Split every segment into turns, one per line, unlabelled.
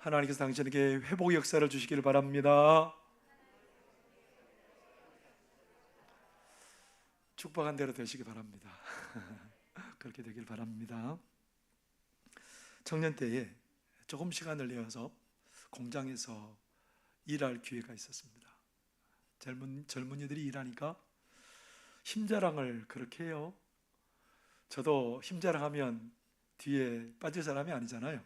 하나님께서 당신에게 회복의 역사를 주시기를 바랍니다. 축복한 대로 되시기 바랍니다. 그렇게 되길 바랍니다. 청년 때에 조금 시간을 내어서 공장에서 일할 기회가 있었습니다. 젊은이들이 일하니까 힘자랑을 그렇게 해요. 저도 힘자랑하면 뒤에 빠질 사람이 아니잖아요.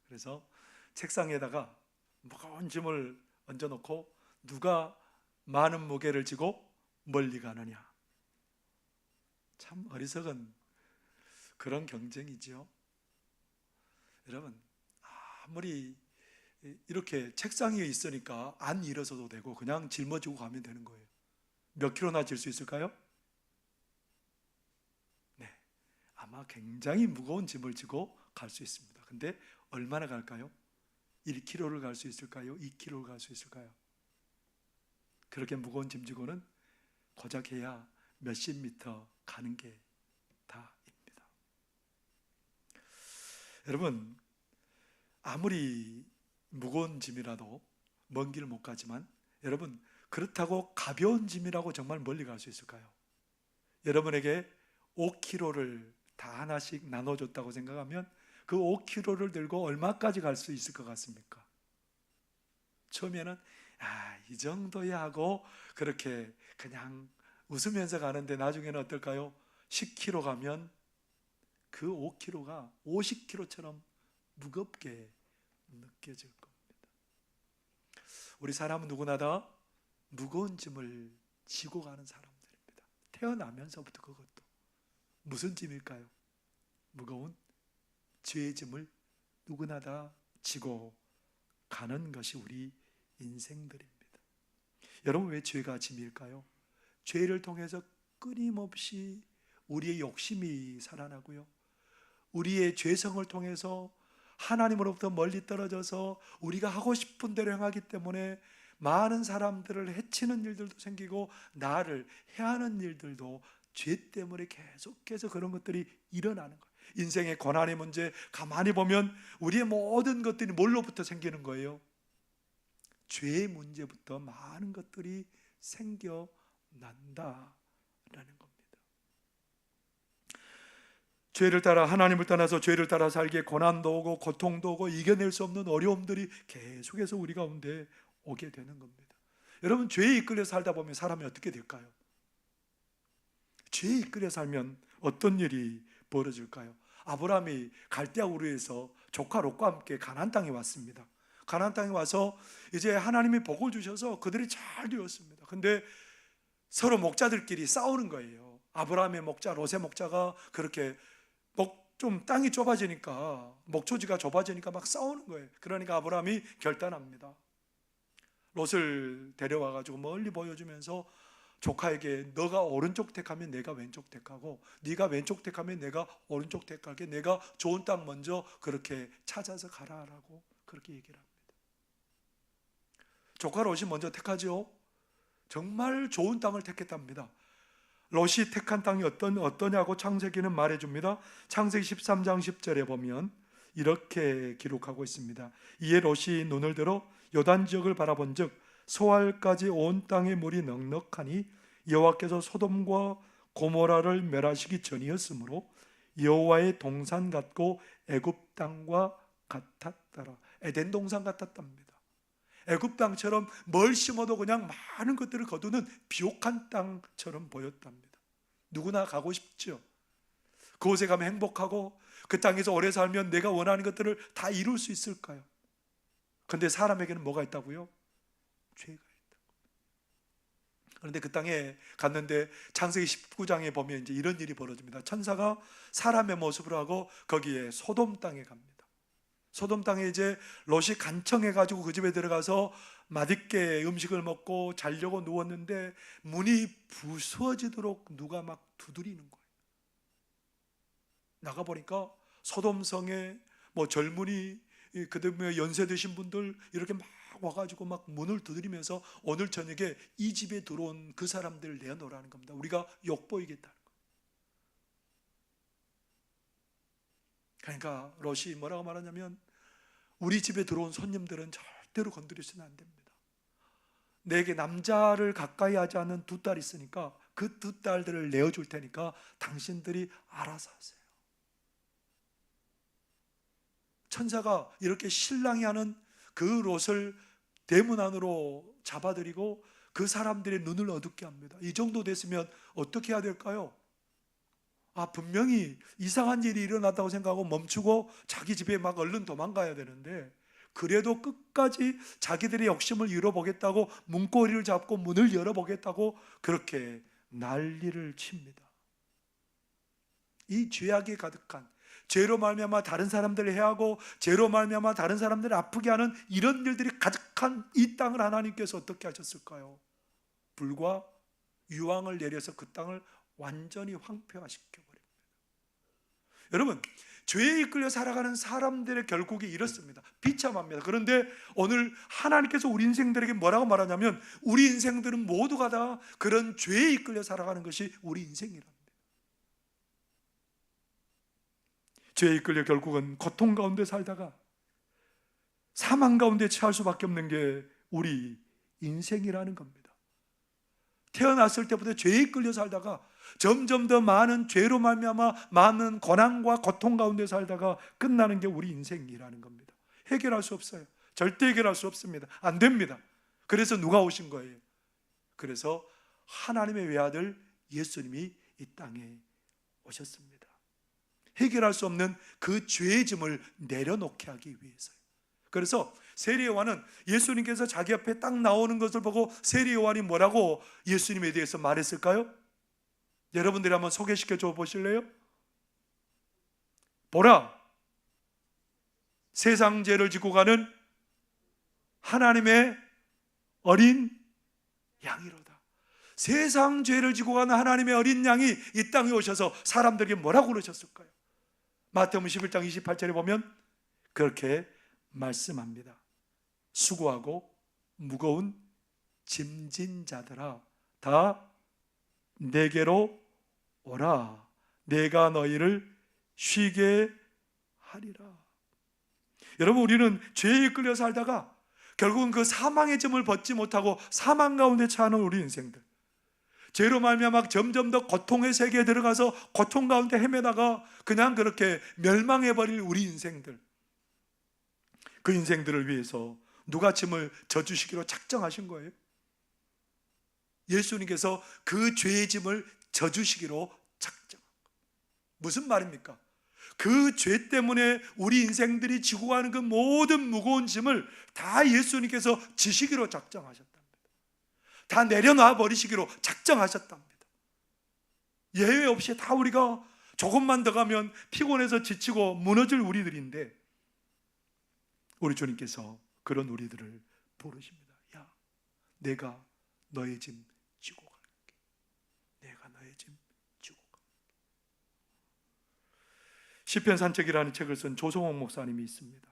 그래서 책상에다가 무거운 짐을 얹어놓고 누가 많은 무게를 지고 멀리 가느냐. 참 어리석은 그런 경쟁이지요. 여러분, 아무리 이렇게 책상 위에 있으니까 안 일어서도 되고 그냥 짊어지고 가면 되는 거예요. 몇 킬로나 질 수 있을까요? 네, 아마 굉장히 무거운 짐을 지고 갈 수 있습니다. 근데 얼마나 갈까요? 1km를 갈 수 있을까요? 2km를 갈 수 있을까요? 그렇게 무거운 짐 지고는 고작 해야 몇십 미터 가는 게 다입니다. 여러분, 아무리 무거운 짐이라도 먼 길 못 가지만 여러분, 그렇다고 가벼운 짐이라고 정말 멀리 갈 수 있을까요? 여러분에게 5kg를 다 하나씩 나눠줬다고 생각하면 그 5kg를 들고 얼마까지 갈 수 있을 것 같습니까? 처음에는 이 정도야 하고 그렇게 그냥 웃으면서 가는데 나중에는 어떨까요? 10km 가면 그 5kg가 50kg처럼 무겁게 느껴질 겁니다. 우리 사람은 누구나 다 무거운 짐을 지고 가는 사람들입니다. 태어나면서부터 그것도. 무슨 짐일까요? 무거운 죄의 짐을 누구나 다 지고 가는 것이 우리 인생들입니다. 여러분, 왜 죄가 짐일까요? 죄를 통해서 끊임없이 우리의 욕심이 살아나고요, 우리의 죄성을 통해서 하나님으로부터 멀리 떨어져서 우리가 하고 싶은 대로 행하기 때문에 많은 사람들을 해치는 일들도 생기고 나를 해하는 일들도 죄 때문에 계속해서 그런 것들이 일어나는 거예요. 인생의 고난의 문제 가만히 보면 우리의 모든 것들이 뭘로부터 생기는 거예요? 죄의 문제부터 많은 것들이 생겨난다라는 겁니다. 죄를 따라, 하나님을 떠나서 죄를 따라 살기에 고난도 오고 고통도 오고 이겨낼 수 없는 어려움들이 계속해서 우리 가운데 오게 되는 겁니다. 여러분, 죄에 이끌려 살다 보면 사람이 어떻게 될까요? 죄에 이끌려 살면 어떤 일이 벌어질까요? 아브라함이 갈대아 우르에서 조카 롯과 함께 가나안 땅에 왔습니다. 가나안 땅에 와서 이제 하나님이 복을 주셔서 그들이 잘 되었습니다. 근데 서로 목자들끼리 싸우는 거예요. 아브라함의 목자, 롯의 목자가 그렇게 좀 땅이 좁아지니까, 목초지가 좁아지니까 막 싸우는 거예요. 그러니까 아브라함이 결단합니다. 롯을 데려와가지고 멀리 보여주면서 조카에게 너가 오른쪽 택하면 내가 왼쪽 택하고 네가 왼쪽 택하면 내가 오른쪽 택할게, 내가 좋은 땅 먼저 그렇게 찾아서 가라라고 그렇게 얘기를 합니다. 조카 롯이 먼저 택하죠. 정말 좋은 땅을 택했답니다. 롯이 택한 땅이 어떠냐고 창세기는 말해줍니다. 창세기 13장 10절에 보면 이렇게 기록하고 있습니다. 이에 롯이 눈을 들어 요단 지역을 바라본 즉 소알까지 온 땅의 물이 넉넉하니 여호와께서 소돔과 고모라를 멸하시기 전이었으므로 여호와의 동산 같고 애굽 땅과 같았더라. 에덴 동산 같았답니다. 애굽 땅처럼 뭘 심어도 그냥 많은 것들을 거두는 비옥한 땅처럼 보였답니다. 누구나 가고 싶죠. 그곳에 가면 행복하고 그 땅에서 오래 살면 내가 원하는 것들을 다 이룰 수 있을까요? 그런데 사람에게는 뭐가 있다고요? 죄가 있다고. 그런데 그 땅에 갔는데 창세기 19장에 보면 이제 이런 일이 벌어집니다. 천사가 사람의 모습을 하고 거기에 소돔 땅에 갑니다. 소돔 땅에 이제 롯이 간청해가지고 그 집에 들어가서 맛있게 음식을 먹고 자려고 누웠는데 문이 부서지도록 누가 막 두드리는 거예요. 나가보니까 소돔성에 젊은이, 그다음에 연세 드신 분들 이렇게 막 와가지고 막 문을 두드리면서 오늘 저녁에 이 집에 들어온 그 사람들을 내어놓으라는 겁니다. 우리가 욕보이겠다는 거예요. 그러니까 롯이 뭐라고 말하냐면 우리 집에 들어온 손님들은 절대로 건드리시면 안 됩니다. 내게 남자를 가까이 하지 않는 두 딸이 있으니까 그 두 딸들을 내어줄 테니까 당신들이 알아서 하세요. 천사가 이렇게 신랑이 하는 그 롯을 대문 안으로 잡아들이고 그 사람들의 눈을 어둡게 합니다. 이 정도 됐으면 어떻게 해야 될까요? 분명히 이상한 일이 일어났다고 생각하고 멈추고 자기 집에 막 얼른 도망가야 되는데, 그래도 끝까지 자기들의 욕심을 이뤄보겠다고 문고리를 잡고 문을 열어보겠다고 그렇게 난리를 칩니다. 이 죄악이 가득한, 죄로 말미암아 다른 사람들을 해하고 죄로 말미암아 다른 사람들을 아프게 하는 이런 일들이 가득한 이 땅을 하나님께서 어떻게 하셨을까요? 불과 유황을 내려서 그 땅을 완전히 황폐화시켜버립니다. 여러분, 죄에 이끌려 살아가는 사람들의 결국이 이렇습니다. 비참합니다. 그런데 오늘 하나님께서 우리 인생들에게 뭐라고 말하냐면, 우리 인생들은 모두가 다 그런 죄에 이끌려 살아가는 것이 우리 인생이랍니다. 죄에 이끌려 결국은 고통 가운데 살다가 사망 가운데 처할 수밖에 없는 게 우리 인생이라는 겁니다. 태어났을 때부터 죄에 이끌려 살다가 점점 더 많은 죄로 말미암아 많은 고난과 고통 가운데 살다가 끝나는 게 우리 인생이라는 겁니다. 해결할 수 없어요. 절대 해결할 수 없습니다. 안 됩니다. 그래서 누가 오신 거예요? 그래서 하나님의 외아들 예수님이 이 땅에 오셨습니다. 해결할 수 없는 그 죄의 짐을 내려놓게 하기 위해서요. 그래서 세리 요한은 예수님께서 자기 앞에 딱 나오는 것을 보고 세리 요한이 뭐라고 예수님에 대해서 말했을까요? 여러분들이 한번 소개시켜 줘 보실래요? 보라, 세상 죄를 지고 가는 하나님의 어린 양이로다. 세상 죄를 지고 가는 하나님의 어린 양이 이 땅에 오셔서 사람들에게 뭐라고 그러셨을까요? 마태복음 11장 28절에 보면 그렇게 말씀합니다. 수고하고 무거운 짐진 자들아, 다 내게로 오라. 내가 너희를 쉬게 하리라. 여러분, 우리는 죄에 이끌려 살다가 결국은 그 사망의 짐을 벗지 못하고 사망 가운데 처하는 우리 인생들, 죄로 말미암아 점점 더 고통의 세계에 들어가서 고통 가운데 헤매다가 그냥 그렇게 멸망해버릴 우리 인생들, 그 인생들을 위해서 누가 짐을 져주시기로 작정하신 거예요? 예수님께서 그 죄의 짐을 져주시기로 작정한 거예요. 무슨 말입니까? 그 죄 때문에 우리 인생들이 지고 가는 그 모든 무거운 짐을 다 예수님께서 지시기로 작정하셨답니다. 다 내려놔 버리시기로 작정하셨답니다. 예외 없이 다 우리가 조금만 더 가면 피곤해서 지치고 무너질 우리들인데, 우리 주님께서 그런 우리들을 부르십니다. 야, 내가 너의 짐 지고 갈게. 내가 너의 짐 지고 갈게. 시편 산책이라는 책을 쓴 조성옥 목사님이 있습니다.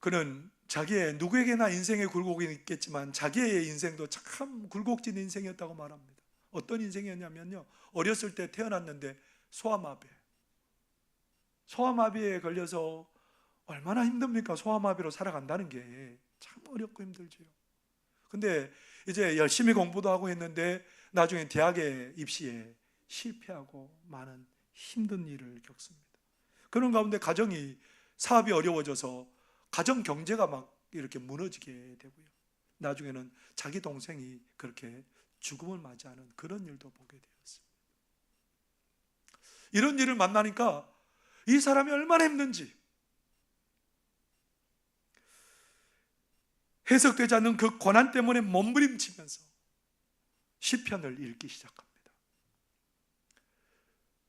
그는 자기의, 누구에게나 인생의 굴곡이 있겠지만 자기의 인생도 참 굴곡진 인생이었다고 말합니다. 어떤 인생이었냐면요, 어렸을 때 태어났는데 소아마비에 걸려서 얼마나 힘듭니까? 소아마비로 살아간다는 게 참 어렵고 힘들지요. 근데 이제 열심히 공부도 하고 했는데 나중에 대학에 입시에 실패하고 많은 힘든 일을 겪습니다. 그런 가운데 가정이, 사업이 어려워져서 가정 경제가 막 이렇게 무너지게 되고요. 나중에는 자기 동생이 그렇게 죽음을 맞이하는 그런 일도 보게 되었습니다. 이런 일을 만나니까 이 사람이 얼마나 힘든지, 해석되지 않는 그 고난 때문에 몸부림치면서 시편을 읽기 시작합니다.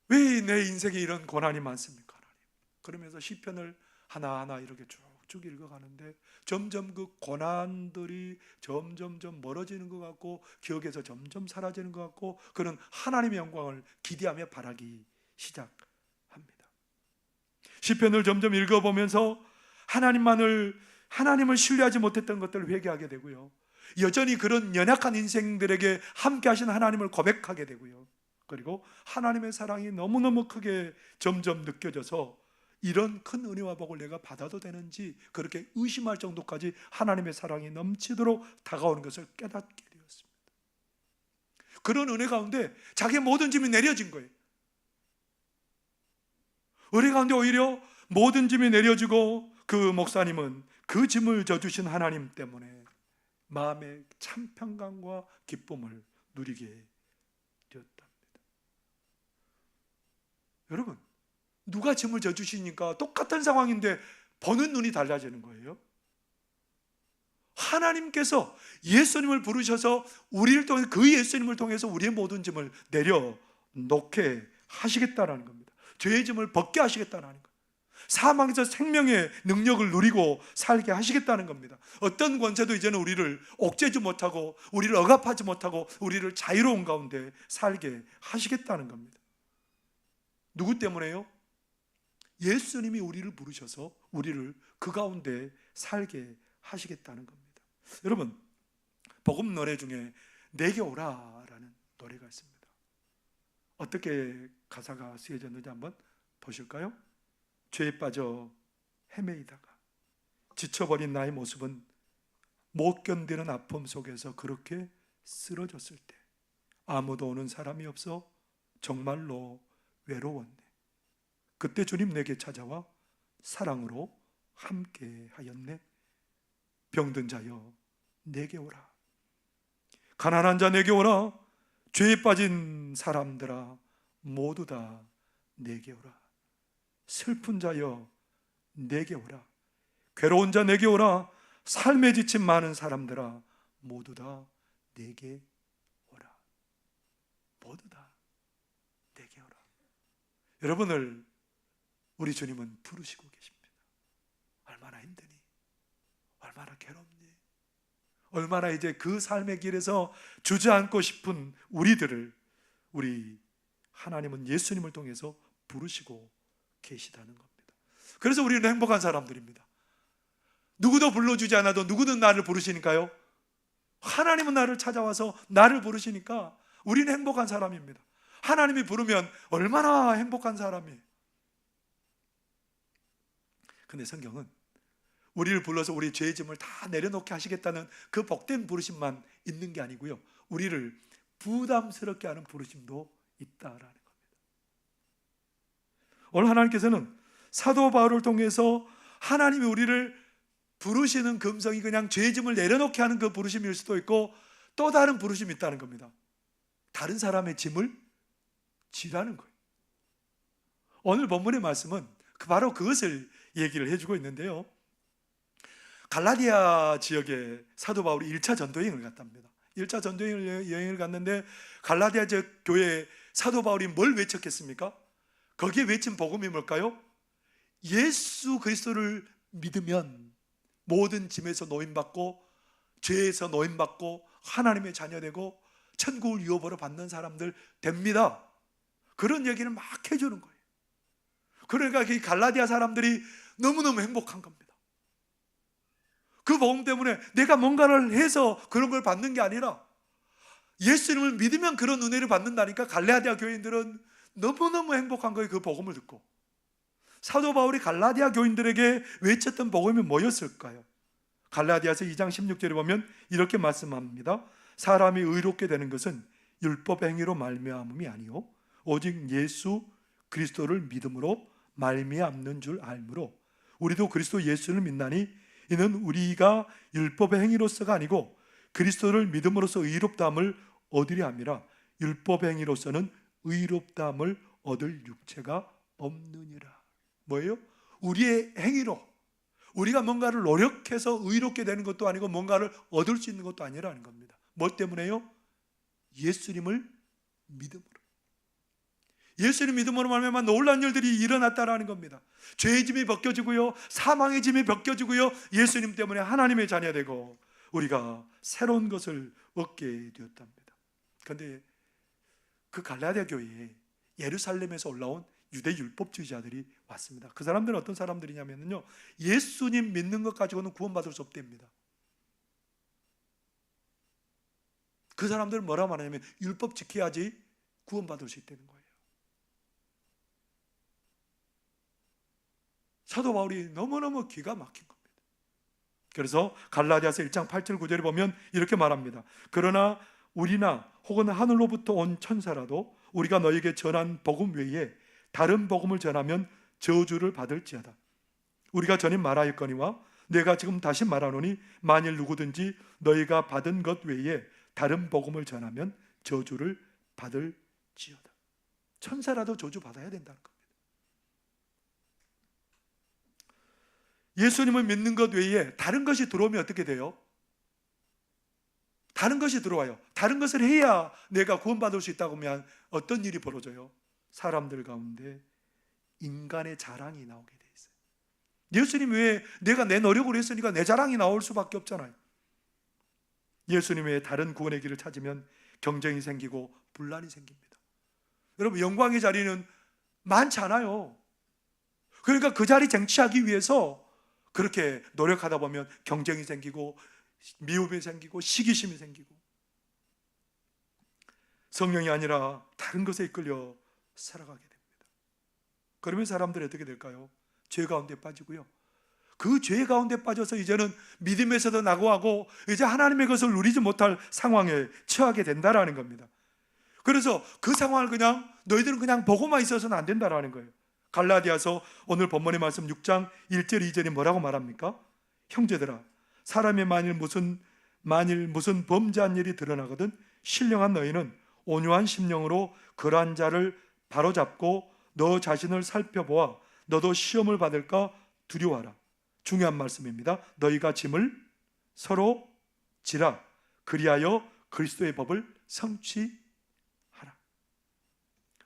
왜 내 인생에 이런 고난이 많습니까, 하나님? 그러면서 시편을 하나하나 이렇게 쭉 읽어가는데 점점 그 고난들이 점점 멀어지는 것 같고 기억에서 점점 사라지는 것 같고, 그는 하나님의 영광을 기대하며 바라기 시작합니다. 시편을 점점 읽어보면서 하나님을 신뢰하지 못했던 것들을 회개하게 되고요, 여전히 그런 연약한 인생들에게 함께 하신 하나님을 고백하게 되고요, 그리고 하나님의 사랑이 너무너무 크게 점점 느껴져서 이런 큰 은혜와 복을 내가 받아도 되는지 그렇게 의심할 정도까지 하나님의 사랑이 넘치도록 다가오는 것을 깨닫게 되었습니다. 그런 은혜 가운데 자기의 모든 짐이 내려진 거예요. 은혜 가운데 오히려 모든 짐이 내려지고 그 목사님은 그 짐을 져주신 하나님 때문에 마음의 참 평강과 기쁨을 누리게 되었답니다. 여러분, 누가 짐을 져주시니까 똑같은 상황인데 보는 눈이 달라지는 거예요. 하나님께서 예수님을 부르셔서 우리를 통해 그 예수님을 통해서 우리의 모든 짐을 내려놓게 하시겠다라는 겁니다. 죄의 짐을 벗게 하시겠다는 거예요. 사망에서 생명의 능력을 누리고 살게 하시겠다는 겁니다. 어떤 권세도 이제는 우리를 옥죄지 못하고 우리를 억압하지 못하고 우리를 자유로운 가운데 살게 하시겠다는 겁니다. 누구 때문에요? 예수님이 우리를 부르셔서 우리를 그 가운데 살게 하시겠다는 겁니다. 여러분, 복음 노래 중에 내게 오라라는 노래가 있습니다. 어떻게 가사가 쓰여졌는지 한번 보실까요? 죄에 빠져 헤매이다가 지쳐버린 나의 모습은 못 견디는 아픔 속에서 그렇게 쓰러졌을 때 아무도 오는 사람이 없어 정말로 외로웠네. 그때 주님 내게 찾아와 사랑으로 함께 하였네. 병든 자여 내게 오라. 가난한 자 내게 오라. 죄에 빠진 사람들아 모두 다 내게 오라. 슬픈 자여 내게 오라. 괴로운 자 내게 오라. 삶에 지친 많은 사람들아 모두 다 내게 오라. 모두 다 내게 오라. 여러분을 우리 주님은 부르시고 계십니다. 얼마나 힘드니? 얼마나 괴롭니? 얼마나 이제 그 삶의 길에서 주저앉고 싶은 우리들을 우리 하나님은 예수님을 통해서 부르시고 계시다는 겁니다. 그래서 우리는 행복한 사람들입니다. 누구도 불러주지 않아도 누구든 나를 부르시니까요. 하나님은 나를 찾아와서 나를 부르시니까 우리는 행복한 사람입니다. 하나님이 부르면 얼마나 행복한 사람이에요. 근데 성경은 우리를 불러서 우리의 죄의 짐을 다 내려놓게 하시겠다는 그 복된 부르심만 있는 게 아니고요, 우리를 부담스럽게 하는 부르심도 있다라는 겁니다. 오늘 하나님께서는 사도 바울을 통해서 하나님이 우리를 부르시는 금성이 그냥 죄의 짐을 내려놓게 하는 그 부르심일 수도 있고 또 다른 부르심이 있다는 겁니다. 다른 사람의 짐을 지라는 거예요. 오늘 본문의 말씀은 바로 그것을 얘기를 해주고 있는데요, 갈라디아 지역에 사도 바울이 1차 전도여행을 갔답니다. 1차 전도여행을 갔는데 갈라디아 지역 교회에 사도 바울이 뭘 외쳤겠습니까? 거기에 외친 복음이 뭘까요? 예수 그리스도를 믿으면 모든 짐에서 노임받고 죄에서 노임받고 하나님의 자녀되고 천국을 유업으로 받는 사람들 됩니다. 그런 얘기를 막 해주는 거예요. 그러니까 이 갈라디아 사람들이 너무너무 행복한 겁니다. 그 복음 때문에 내가 뭔가를 해서 그런 걸 받는 게 아니라 예수님을 믿으면 그런 은혜를 받는다니까 갈라디아 교인들은 너무너무 행복한 거예요. 그 복음을 듣고. 사도 바울이 갈라디아 교인들에게 외쳤던 복음이 뭐였을까요? 갈라디아서 2장 16절에 보면 이렇게 말씀합니다. 사람이 의롭게 되는 것은 율법 행위로 말미암음이 아니요 오직 예수 그리스도를 믿음으로 말미암는 줄 알므로 우리도 그리스도 예수를 믿나니 이는 우리가 율법의 행위로서가 아니고 그리스도를 믿음으로써 의롭다함을 얻으려 함이라. 율법의 행위로서는 의롭다함을 얻을 육체가 없느니라. 뭐예요? 우리의 행위로 우리가 뭔가를 노력해서 의롭게 되는 것도 아니고 뭔가를 얻을 수 있는 것도 아니라는 겁니다. 뭐 때문에요? 예수님을 믿음으로. 예수님 믿음으로 말미암아 놀라운 일들이 일어났다라는 겁니다. 죄의 짐이 벗겨지고요, 사망의 짐이 벗겨지고요, 예수님 때문에 하나님의 자녀 되고 우리가 새로운 것을 얻게 되었답니다. 그런데 그 갈라디아 교회에 예루살렘에서 올라온 유대 율법주의자들이 왔습니다. 그 사람들은 어떤 사람들이냐면요, 예수님 믿는 것 가지고는 구원받을 수 없답니다. 그 사람들은 뭐라 말하냐면 율법 지켜야지 구원받을 수 있다는 거예요. 사도 바울이 너무너무 기가 막힌 겁니다. 그래서 갈라디아서 1장 8절 9절에 보면 이렇게 말합니다. 그러나 우리나 혹은 하늘로부터 온 천사라도 우리가 너에게 전한 복음 외에 다른 복음을 전하면 저주를 받을지어다. 우리가 전에 말하였거니와 내가 지금 다시 말하노니 만일 누구든지 너희가 받은 것 외에 다른 복음을 전하면 저주를 받을지어다. 천사라도 저주 받아야 된다는 겁니다. 예수님을 믿는 것 외에 다른 것이 들어오면 어떻게 돼요? 다른 것이 들어와요. 다른 것을 해야 내가 구원받을 수 있다고 하면 어떤 일이 벌어져요? 사람들 가운데 인간의 자랑이 나오게 돼 있어요. 예수님 외에 내가 내 노력으로 했으니까 내 자랑이 나올 수밖에 없잖아요. 예수님 외에 다른 구원의 길을 찾으면 경쟁이 생기고 분란이 생깁니다. 여러분, 영광의 자리는 많지 않아요. 그러니까 그 자리 쟁취하기 위해서 그렇게 노력하다 보면 경쟁이 생기고 미움이 생기고 시기심이 생기고 성령이 아니라 다른 것에 이끌려 살아가게 됩니다. 그러면 사람들이 어떻게 될까요? 죄 가운데 빠지고요. 그 죄 가운데 빠져서 이제는 믿음에서도 낙오하고 이제 하나님의 것을 누리지 못할 상황에 처하게 된다라는 겁니다. 그래서 그 상황을 그냥 너희들은 그냥 보고만 있어서는 안 된다라는 거예요. 갈라디아서 오늘 본문의 말씀 6장 1절 2절이 뭐라고 말합니까? 형제들아, 사람이 만일 무슨 범죄한 일이 드러나거든 신령한 너희는 온유한 심령으로 그러한 자를 바로잡고 너 자신을 살펴보아 너도 시험을 받을까 두려워하라. 중요한 말씀입니다. 너희가 짐을 서로 지라. 그리하여 그리스도의 법을 성취하라.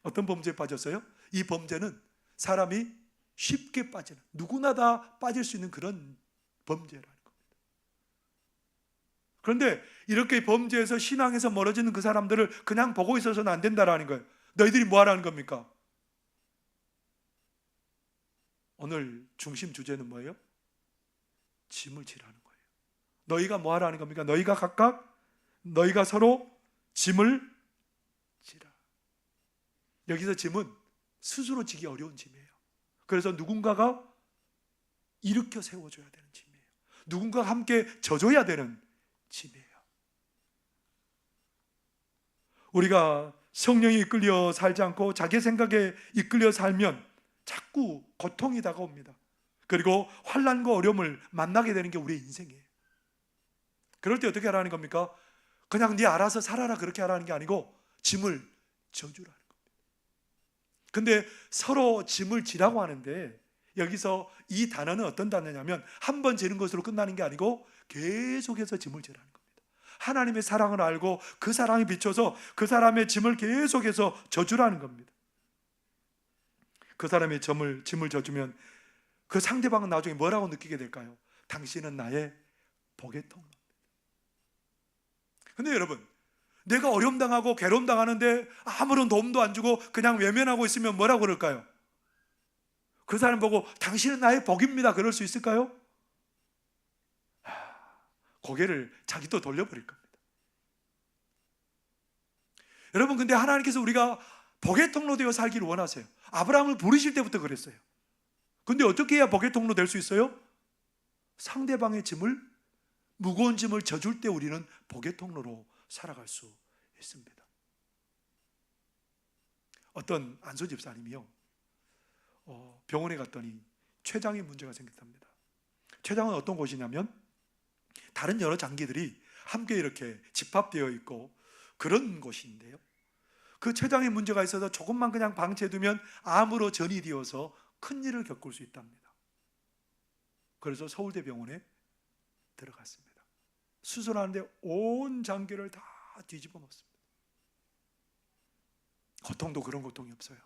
어떤 범죄에 빠졌어요? 이 범죄는 사람이 쉽게 빠지는, 누구나 다 빠질 수 있는 그런 범죄라는 겁니다. 그런데 이렇게 범죄에서 신앙에서 멀어지는 그 사람들을 그냥 보고 있어서는 안 된다라는 거예요. 너희들이 뭐 하라는 겁니까? 오늘 중심 주제는 뭐예요? 짐을 지라는 거예요. 너희가 뭐 하라는 겁니까? 너희가 서로 짐을 지라. 여기서 짐은 스스로 지기 어려운 짐이에요. 그래서 누군가가 일으켜 세워줘야 되는 짐이에요. 누군가가 함께 져줘야 되는 짐이에요. 우리가 성령이 이끌려 살지 않고 자기 생각에 이끌려 살면 자꾸 고통이 다가옵니다. 그리고 환난과 어려움을 만나게 되는 게 우리의 인생이에요. 그럴 때 어떻게 하라는 겁니까? 그냥 네 알아서 살아라 그렇게 하라는 게 아니고 짐을 져주라는 겁니다. 근데 서로 짐을 지라고 하는데 여기서 이 단어는 어떤 단어냐면 한 번 지는 것으로 끝나는 게 아니고 계속해서 짐을 지라는 겁니다. 하나님의 사랑을 알고 그 사랑에 비춰서 그 사람의 짐을 계속해서 져주라는 겁니다. 그 사람의 짐을 져주면 그 상대방은 나중에 뭐라고 느끼게 될까요? 당신은 나의 복의 통로입니다. 근데 여러분, 내가 어려움 당하고 괴로움 당하는데 아무런 도움도 안 주고 그냥 외면하고 있으면 뭐라고 그럴까요? 그 사람 보고 당신은 나의 복입니다 그럴 수 있을까요? 고개를 자기도 돌려버릴 겁니다. 여러분, 근데 하나님께서 우리가 복의 통로 되어 살기를 원하세요. 아브라함을 부르실 때부터 그랬어요. 근데 어떻게 해야 복의 통로 될 수 있어요? 상대방의 짐을, 무거운 짐을 져줄 때 우리는 복의 통로로 살아갈 수 있습니다. 어떤 안수 집사님이요, 병원에 갔더니 췌장에 문제가 생겼답니다. 췌장은 어떤 곳이냐면 다른 여러 장기들이 함께 이렇게 집합되어 있고 그런 곳인데요, 그 췌장에 문제가 있어서 조금만 그냥 방치해두면 암으로 전이 되어서 큰일을 겪을 수 있답니다. 그래서 서울대병원에 들어갔습니다. 수술하는데 온 장기를 다 뒤집어 놓습니다. 고통도 그런 고통이 없어요.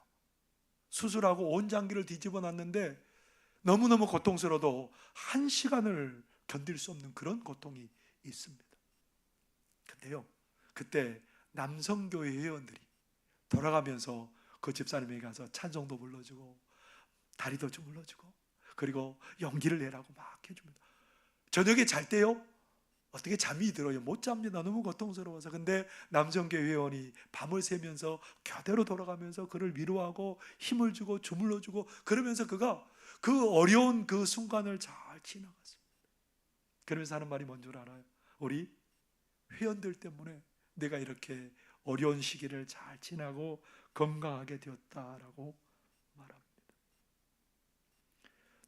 수술하고 온 장기를 뒤집어 놨는데 너무너무 고통스러워도 1시간을 견딜 수 없는 그런 고통이 있습니다. 근데요, 그때 남성교회 회원들이 돌아가면서 그 집사님에게 가서 찬송도 불러주고 다리도 주물러주고 그리고 용기를 내라고 막 해줍니다. 저녁에 잘 때요, 어떻게 잠이 들어요? 못 잡니다. 너무 고통스러워서. 근데 남성교회 회원이 밤을 새면서 교대로 돌아가면서 그를 위로하고 힘을 주고 주물러주고 그러면서 그가 그 어려운 그 순간을 잘 지나갔습니다. 그러면서 하는 말이 뭔 줄 알아요? 우리 회원들 때문에 내가 이렇게 어려운 시기를 잘 지나고 건강하게 되었다라고 말합니다.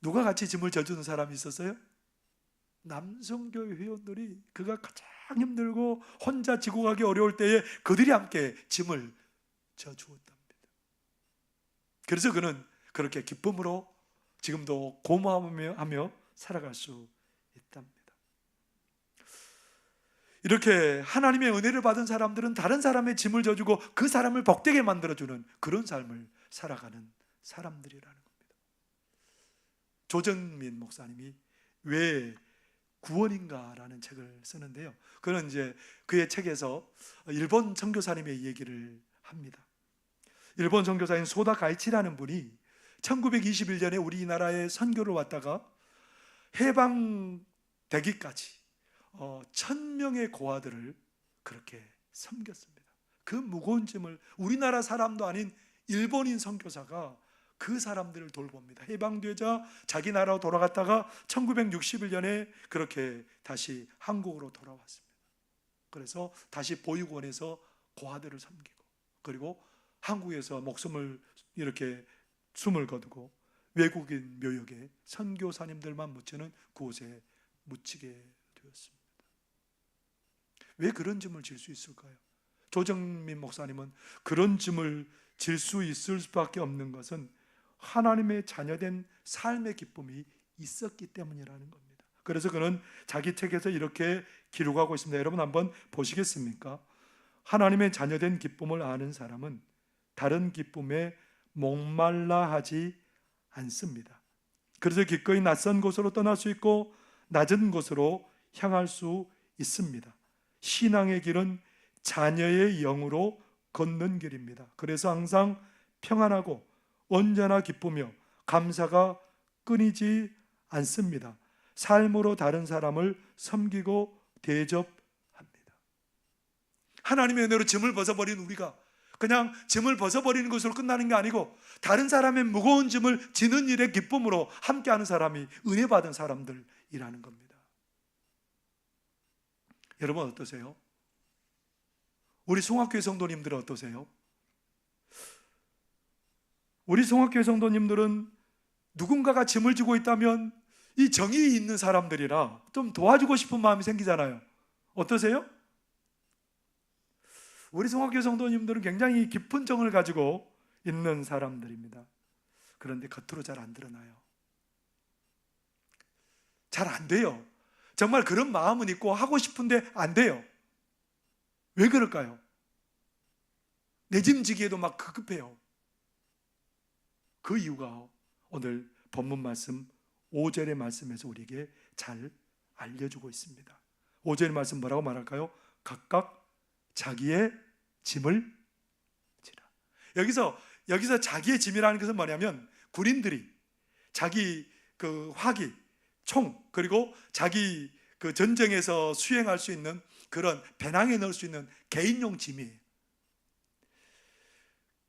누가 같이 짐을 져주는 사람이 있었어요? 남성교회 회원들이, 그가 가장 힘들고 혼자 지고 가기 어려울 때에 그들이 함께 짐을 져주었답니다. 그래서 그는 그렇게 기쁨으로 지금도 고마워하며 살아갈 수 있답니다. 이렇게 하나님의 은혜를 받은 사람들은 다른 사람의 짐을 져주고 그 사람을 복되게 만들어주는 그런 삶을 살아가는 사람들이라는 겁니다. 조정민 목사님이 왜 구원인가라는 책을 쓰는데요, 그는 이제 그의 책에서 일본 선교사님의 얘기를 합니다. 일본 선교사인 소다 가이치라는 분이 1921년에 우리나라에 선교를 왔다가 해방되기까지 1000명의 고아들을 그렇게 섬겼습니다. 그 무거운 짐을 우리나라 사람도 아닌 일본인 선교사가 그 사람들을 돌봅니다. 해방되자 자기 나라로 돌아갔다가 1961년에 그렇게 다시 한국으로 돌아왔습니다. 그래서 다시 보육원에서 고아들을 섬기고, 그리고 한국에서 목숨을 이렇게 숨을 거두고 외국인 묘역에 선교사님들만 묻히는 그곳에 묻히게 되었습니다. 왜 그런 짐을 질 수 있을까요? 조정민 목사님은 그런 짐을 질 수 있을 수밖에 없는 것은 하나님의 자녀된 삶의 기쁨이 있었기 때문이라는 겁니다. 그래서 그는 자기 책에서 이렇게 기록하고 있습니다. 여러분 한번 보시겠습니까? 하나님의 자녀된 기쁨을 아는 사람은 다른 기쁨에 목말라 하지 않습니다. 그래서 기꺼이 낯선 곳으로 떠날 수 있고 낮은 곳으로 향할 수 있습니다. 신앙의 길은 자녀의 영으로 걷는 길입니다. 그래서 항상 평안하고 언제나 기쁘며 감사가 끊이지 않습니다. 삶으로 다른 사람을 섬기고 대접합니다. 하나님의 은혜로 짐을 벗어버린 우리가 그냥 짐을 벗어버리는 것으로 끝나는 게 아니고 다른 사람의 무거운 짐을 지는 일의 기쁨으로 함께하는 사람이 은혜 받은 사람들이라는 겁니다. 여러분 어떠세요? 우리 송악교회 성도님들은 어떠세요? 우리 송악교회 성도님들은 누군가가 짐을 지고 있다면 이 정이 있는 사람들이라 좀 도와주고 싶은 마음이 생기잖아요. 어떠세요? 우리 송악교회 성도님들은 굉장히 깊은 정을 가지고 있는 사람들입니다. 그런데 겉으로 잘 안 드러나요. 잘 안 돼요. 정말 그런 마음은 있고 하고 싶은데 안 돼요. 왜 그럴까요? 내 짐 지기에도 막 급급해요. 그 이유가 오늘 본문 말씀 5절의 말씀에서 우리에게 잘 알려주고 있습니다. 5절의 말씀 뭐라고 말할까요? 각각 자기의 짐을 지라. 여기서 자기의 짐이라는 것은 뭐냐면 군인들이 자기 그 화기, 총, 그리고 자기 그 전쟁에서 수행할 수 있는 그런 배낭에 넣을 수 있는 개인용 짐이에요.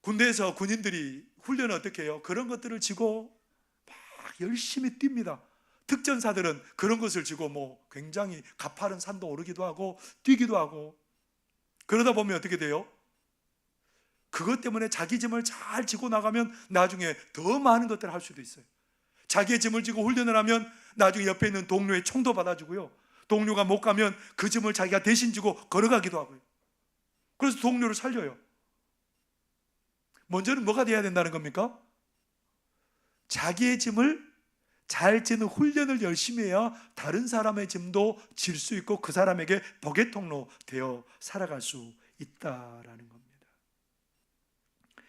군대에서 군인들이 훈련을 어떻게 해요? 그런 것들을 지고 막 열심히 뜁니다. 특전사들은 그런 것을 지고 뭐 굉장히 가파른 산도 오르기도 하고 뛰기도 하고, 그러다 보면 어떻게 돼요? 그것 때문에 자기 짐을 잘 지고 나가면 나중에 더 많은 것들을 할 수도 있어요. 자기의 짐을 지고 훈련을 하면 나중에 옆에 있는 동료의 총도 받아주고요, 동료가 못 가면 그 짐을 자기가 대신 지고 걸어가기도 하고요. 그래서 동료를 살려요. 먼저는 뭐가 돼야 된다는 겁니까? 자기의 짐을 잘 지는 훈련을 열심히 해야 다른 사람의 짐도 질 수 있고 그 사람에게 복의 통로 되어 살아갈 수 있다라는 겁니다.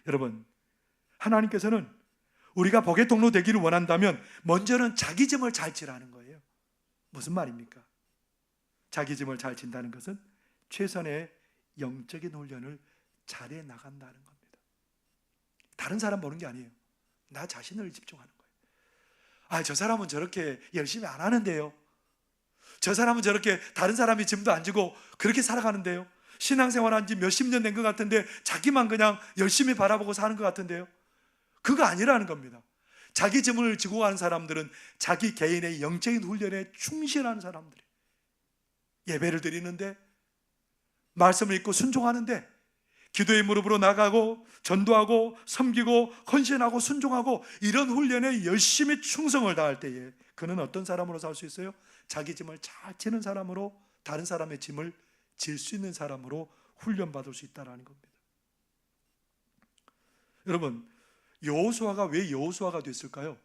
여러분, 하나님께서는 우리가 복의 통로 되기를 원한다면 먼저는 자기 짐을 잘 지라는 거예요. 무슨 말입니까? 자기 짐을 잘 진다는 것은 최선의 영적인 훈련을 잘해 나간다는 겁니다. 다른 사람 보는 게 아니에요. 나 자신을 집중하는 거예요. 아, 저 사람은 저렇게 열심히 안 하는데요. 저 사람은 저렇게 다른 사람이 짐도 안 지고 그렇게 살아가는데요. 신앙생활 한 지 몇십 년 된 것 같은데 자기만 그냥 열심히 바라보고 사는 것 같은데요. 그거 아니라는 겁니다. 자기 짐을 지고 가는 사람들은 자기 개인의 영적인 훈련에 충실한 사람들이에요. 예배를 드리는데, 말씀을 읽고 순종하는데, 기도의 무릎으로 나가고 전도하고 섬기고 헌신하고 순종하고 이런 훈련에 열심히 충성을 다할 때에 그는 어떤 사람으로 살 수 있어요? 자기 짐을 잘 지는 사람으로, 다른 사람의 짐을 질 수 있는 사람으로 훈련받을 수 있다는 겁니다. 여러분, 여호수아가 왜 여호수아가 됐을까요?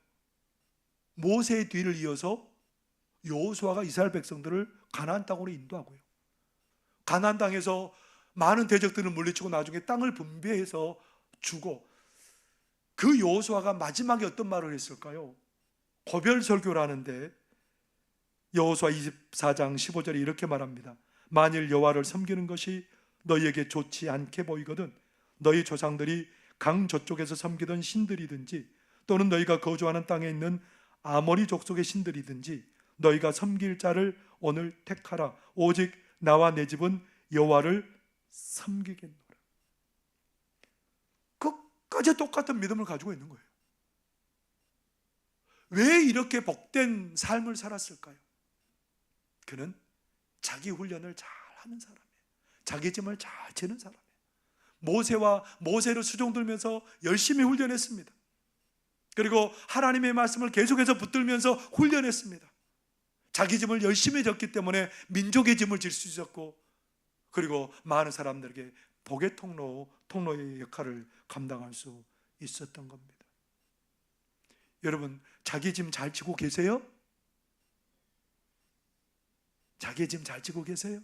모세의 뒤를 이어서 여호수아가 이스라엘 백성들을 가나안 땅으로 인도하고요, 가나안 땅에서 많은 대적들을 물리치고 나중에 땅을 분배해서 주고, 그 여호수아가 마지막에 어떤 말을 했을까요? 고별 설교를 하는데 여호수아 24장 15절에 이렇게 말합니다. 만일 여호와를 섬기는 것이 너희에게 좋지 않게 보이거든 너희 조상들이 강 저쪽에서 섬기던 신들이든지 또는 너희가 거주하는 땅에 있는 아모리 족속의 신들이든지 너희가 섬길 자를 오늘 택하라. 오직 나와 내 집은 여호와를 섬기겠노라. 끝까지 똑같은 믿음을 가지고 있는 거예요. 왜 이렇게 복된 삶을 살았을까요? 그는 자기 훈련을 잘 하는 사람이에요. 자기 짐을 잘 지는 사람이에요. 모세를 수종들면서 열심히 훈련했습니다. 그리고 하나님의 말씀을 계속해서 붙들면서 훈련했습니다. 자기 짐을 열심히 졌기 때문에 민족의 짐을 질 수 있었고, 그리고 많은 사람들에게 복의 통로의 역할을 감당할 수 있었던 겁니다. 여러분, 자기 짐 잘 지고 계세요? 자기 짐 잘 지고 계세요?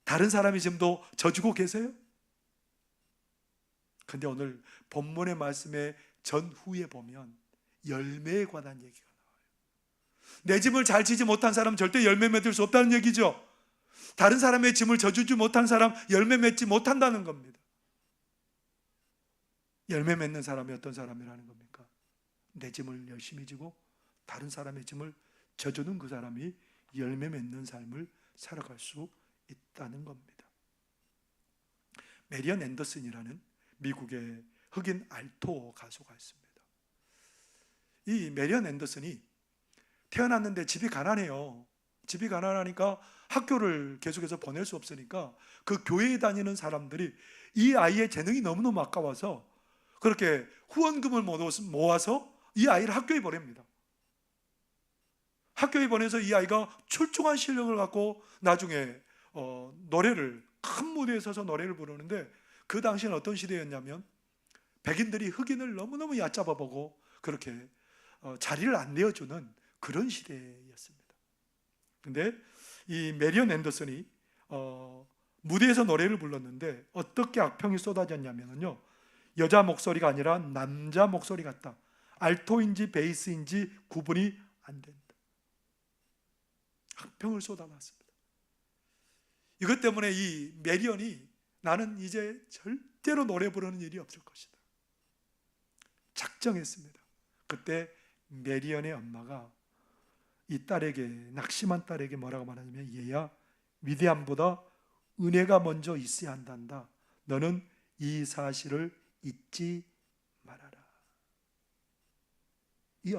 다른 사람의 짐도 져주고 계세요? 근데 오늘 본문의 말씀의 전후에 보면 열매에 관한 얘기가 나와요. 내 짐을 잘 지지 못한 사람은 절대 열매 맺을 수 없다는 얘기죠. 다른 사람의 짐을 져주지 못한 사람 열매 맺지 못한다는 겁니다. 열매 맺는 사람이 어떤 사람이라는 겁니까? 내 짐을 열심히 지고 다른 사람의 짐을 져주는 그 사람이 열매 맺는 삶을 살아갈 수 있다는 겁니다. 메리언 앤더슨이라는 미국의 흑인 알토 가수가 있습니다. 이 메리언 앤더슨이 태어났는데 집이 가난해요. 집이 가난하니까 학교를 계속해서 보낼 수 없으니까 그 교회에 다니는 사람들이 이 아이의 재능이 너무너무 아까워서 그렇게 후원금을 모아서 이 아이를 학교에 보냅니다. 학교에 보내서 이 아이가 출중한 실력을 갖고 나중에 노래를, 큰 무대에 서서 노래를 부르는데, 그 당시에는 어떤 시대였냐면 백인들이 흑인을 너무너무 얕잡아 보고 그렇게 자리를 안 내어주는 그런 시대였습니다. 근데 이 메리언 앤더슨이 무대에서 노래를 불렀는데 어떻게 악평이 쏟아졌냐면요, 여자 목소리가 아니라 남자 목소리 같다, 알토인지 베이스인지 구분이 안 된다, 악평을 쏟아놨습니다. 이것 때문에 이 메리언이 나는 이제 절대로 노래 부르는 일이 없을 것이다 작정했습니다. 그때 메리언의 엄마가 이 딸에게, 낙심한 딸에게 뭐라고 말하냐면, 얘야, 위대함보다 은혜가 먼저 있어야 한단다. 너는 이 사실을 잊지 말아라. 이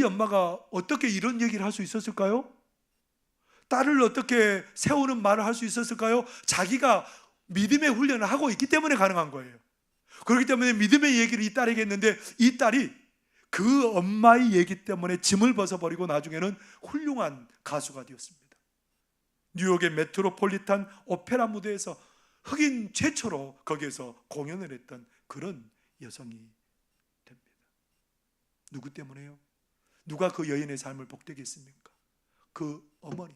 엄마가 어떻게 이런 얘기를 할 수 있었을까요? 딸을 어떻게 세우는 말을 할 수 있었을까요? 자기가 믿음의 훈련을 하고 있기 때문에 가능한 거예요. 그렇기 때문에 믿음의 얘기를 이 딸에게 했는데, 이 딸이 그 엄마의 얘기 때문에 짐을 벗어버리고 나중에는 훌륭한 가수가 되었습니다. 뉴욕의 메트로폴리탄 오페라 무대에서 흑인 최초로 거기에서 공연을 했던 그런 여성이 됩니다. 누구 때문에요? 누가 그 여인의 삶을 복되게 했습니까? 그 어머니,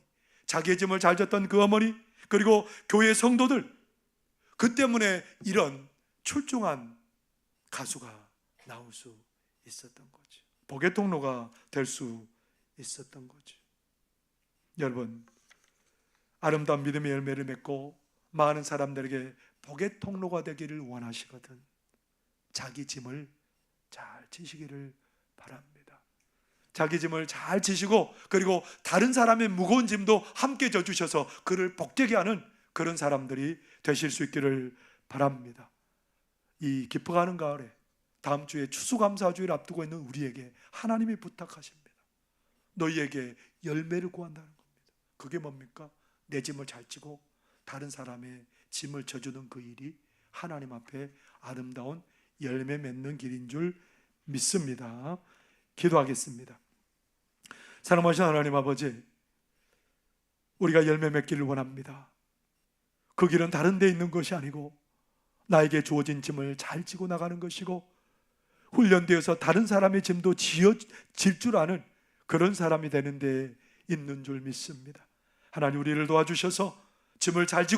자기의 짐을 잘 졌던 그 어머니, 그리고 교회 성도들, 그 때문에 이런 출중한 가수가 나올 수 있었던 거죠. 복의 통로가 될 수 있었던 거죠. 여러분, 아름다운 믿음의 열매를 맺고 많은 사람들에게 복의 통로가 되기를 원하시거든 자기 짐을 잘 지시기를 바랍니다. 자기 짐을 잘 지시고, 그리고 다른 사람의 무거운 짐도 함께 져주셔서 그를 복되게 하는 그런 사람들이 되실 수 있기를 바랍니다. 이 깊어가는 가을에 다음 주에 추수감사주의를 앞두고 있는 우리에게 하나님이 부탁하십니다. 너희에게 열매를 구한다는 겁니다. 그게 뭡니까? 내 짐을 잘 지고 다른 사람의 짐을 져주는 그 일이 하나님 앞에 아름다운 열매 맺는 길인 줄 믿습니다. 기도하겠습니다. 사랑하신 하나님 아버지, 우리가 열매 맺기를 원합니다. 그 길은 다른 데 있는 것이 아니고 나에게 주어진 짐을 잘 지고 나가는 것이고, 훈련되어서 다른 사람의 짐도 질 줄 아는 그런 사람이 되는 데 있는 줄 믿습니다. 하나님, 우리를 도와주셔서 짐을 잘 지고